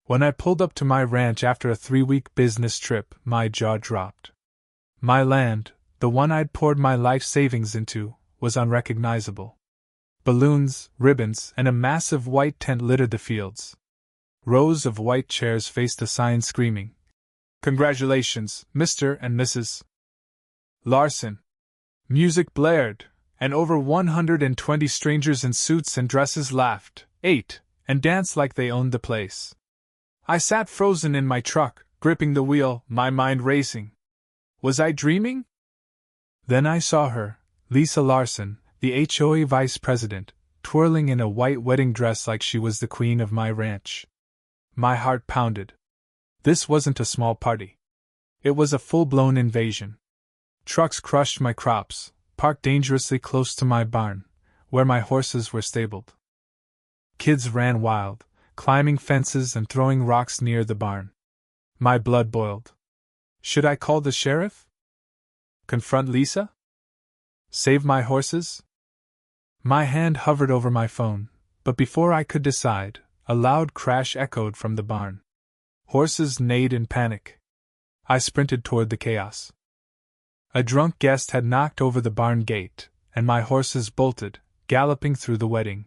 When I pulled up to my ranch after a 3-week business trip, my jaw dropped. My land, the one I'd poured my life savings into, was unrecognizable. Balloons, ribbons, and a massive white tent littered the fields. Rows of white chairs faced a sign screaming, "Congratulations, Mr. and Mrs. Larson." Music blared, and over 120 strangers in suits and dresses laughed, ate, and danced like they owned the place. I sat frozen in my truck, gripping the wheel, my mind racing. Was I dreaming? Then I saw her, Lisa Larson, the HOA vice president, twirling in a white wedding dress like she was the queen of my ranch. My heart pounded. This wasn't a small party. It was a full-blown invasion. Trucks crushed my crops, parked dangerously close to my barn, where my horses were stabled. Kids ran wild, climbing fences and throwing rocks near the barn. My blood boiled. Should I call the sheriff? Confront Lisa? Save my horses? My hand hovered over my phone, but before I could decide, a loud crash echoed from the barn. Horses neighed in panic. I sprinted toward the chaos. A drunk guest had knocked over the barn gate, and my horses bolted, galloping through the wedding.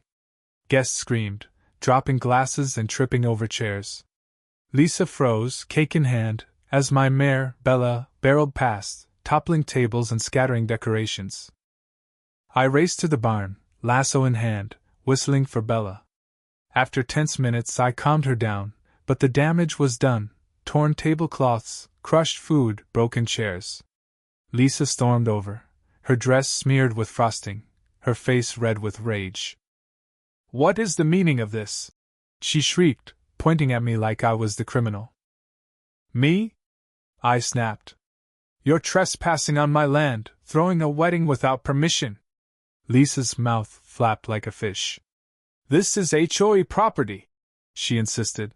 Guests screamed, dropping glasses and tripping over chairs. Lisa froze, cake in hand, as my mare, Bella, barreled past, toppling tables and scattering decorations. I raced to the barn, lasso in hand, whistling for Bella. After tense minutes I calmed her down, but the damage was done: torn tablecloths, crushed food, broken chairs. Lisa stormed over, her dress smeared with frosting, her face red with rage. "What is the meaning of this?" she shrieked, pointing at me like I was the criminal. "Me?" I snapped. "You're trespassing on my land, throwing a wedding without permission." Lisa's mouth flapped like a fish. "This is HOA property," she insisted.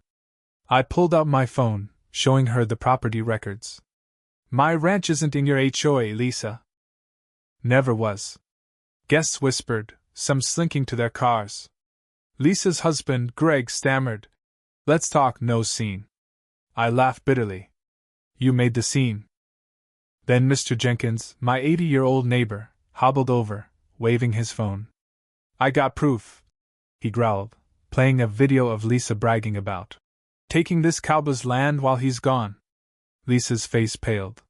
I pulled out my phone, showing her the property records. "My ranch isn't in your HOA, Lisa." Never was. Guests whispered, some slinking to their cars. Lisa's husband, Greg, stammered, "Let's talk, no scene." I laughed bitterly. "You made the scene." Then Mr. Jenkins, my 80-year-old neighbor, hobbled over, waving his phone. "I got proof," he growled, playing a video of Lisa bragging about taking this cowboy's land while he's gone. Lisa's face paled.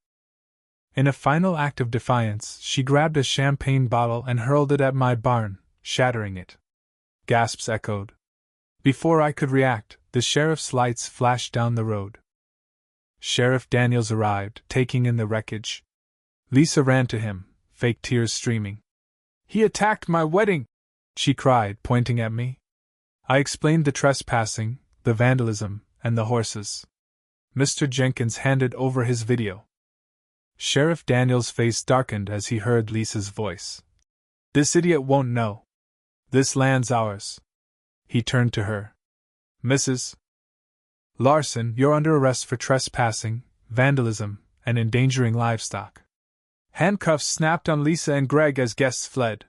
In a final act of defiance, she grabbed a champagne bottle and hurled it at my barn, shattering it. Gasps echoed. Before I could react, the sheriff's lights flashed down the road. Sheriff Daniels arrived, taking in the wreckage. Lisa ran to him, fake tears streaming. "He attacked my wedding!" she cried, pointing at me. I explained the trespassing, the vandalism, and the horses. Mr. Jenkins handed over his video. Sheriff Daniels' face darkened as he heard Lisa's voice. "This idiot won't know. This land's ours." He turned to her. "Mrs. Larson, you're under arrest for trespassing, vandalism, and endangering livestock." Handcuffs snapped on Lisa and Greg as guests fled.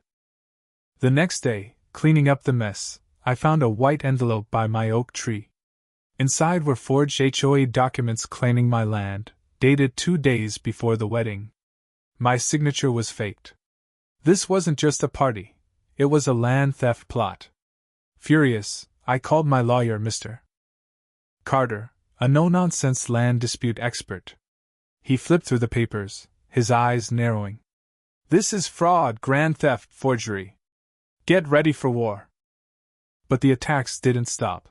The next day, cleaning up the mess, I found a white envelope by my oak tree. Inside were forged HOA documents claiming my land, dated 2 days before the wedding. My signature was faked. This wasn't just a party, it was a land theft plot. Furious, I called my lawyer, Mr. Carter, a no-nonsense land dispute expert. He flipped through the papers, his eyes narrowing. "This is fraud, grand theft, forgery. Get ready for war." But the attacks didn't stop.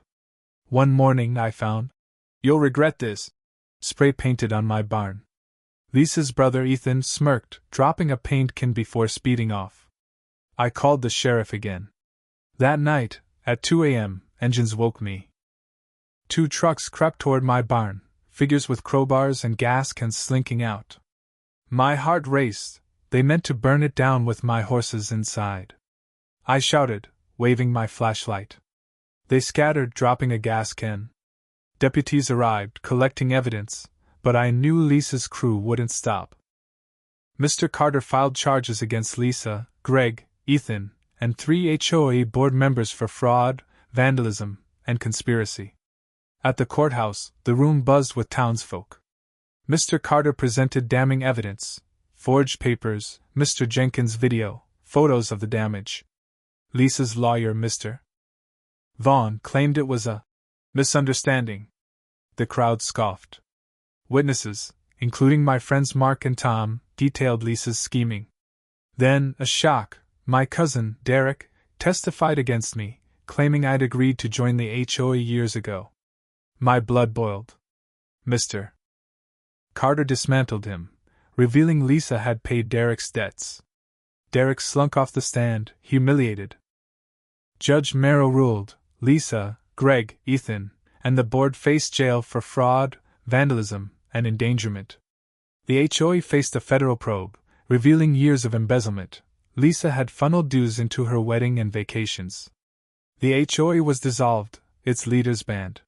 One morning I found, "You'll regret this," spray painted on my barn. Lisa's brother Ethan smirked, dropping a paint can before speeding off. I called the sheriff again. That night, at 2 a.m., engines woke me. 2 trucks crept toward my barn, figures with crowbars and gas cans slinking out. My heart raced. They meant to burn it down with my horses inside. I shouted, waving my flashlight. They scattered, dropping a gas can. Deputies arrived, collecting evidence, but I knew Lisa's crew wouldn't stop. Mr. Carter filed charges against Lisa, Greg, Ethan, and 3 HOA board members for fraud, vandalism, and conspiracy. At the courthouse, the room buzzed with townsfolk. Mr. Carter presented damning evidence: forged papers, Mr. Jenkins' video, photos of the damage. Lisa's lawyer, Mr. Vaughn, claimed it was a misunderstanding. The crowd scoffed. Witnesses, including my friends Mark and Tom, detailed Lisa's scheming. Then, a shock, my cousin, Derek, testified against me, claiming I'd agreed to join the HOA years ago. My blood boiled. Mr. Carter dismantled him, revealing Lisa had paid Derek's debts. Derek slunk off the stand, humiliated. Judge Merrill ruled: Lisa, Greg, Ethan, and the board faced jail for fraud, vandalism, and endangerment. The HOA faced a federal probe, revealing years of embezzlement. Lisa had funneled dues into her wedding and vacations. The HOA was dissolved, its leaders banned.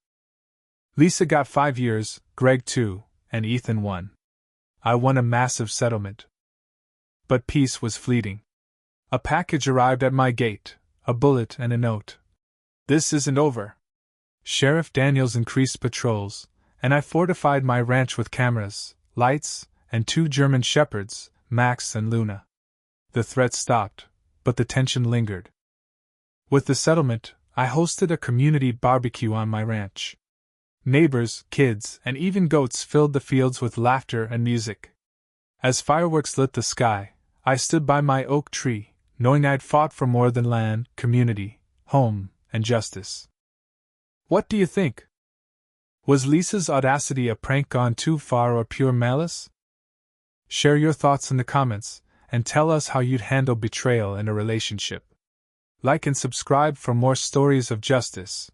Lisa got 5 years, Greg 2, and Ethan 1. I won a massive settlement. But peace was fleeting. A package arrived at my gate, a bullet and a note. This isn't over. Sheriff Daniels increased patrols, and I fortified my ranch with cameras, lights, and 2 German shepherds, Max and Luna. The threat stopped, but the tension lingered. With the settlement, I hosted a community barbecue on my ranch. Neighbors, kids, and even goats filled the fields with laughter and music. As fireworks lit the sky, I stood by my oak tree, knowing I'd fought for more than land, community, home, and justice. What do you think? Was Lisa's audacity a prank gone too far or pure malice? Share your thoughts in the comments, and tell us how you'd handle betrayal in a relationship. Like and subscribe for more stories of justice.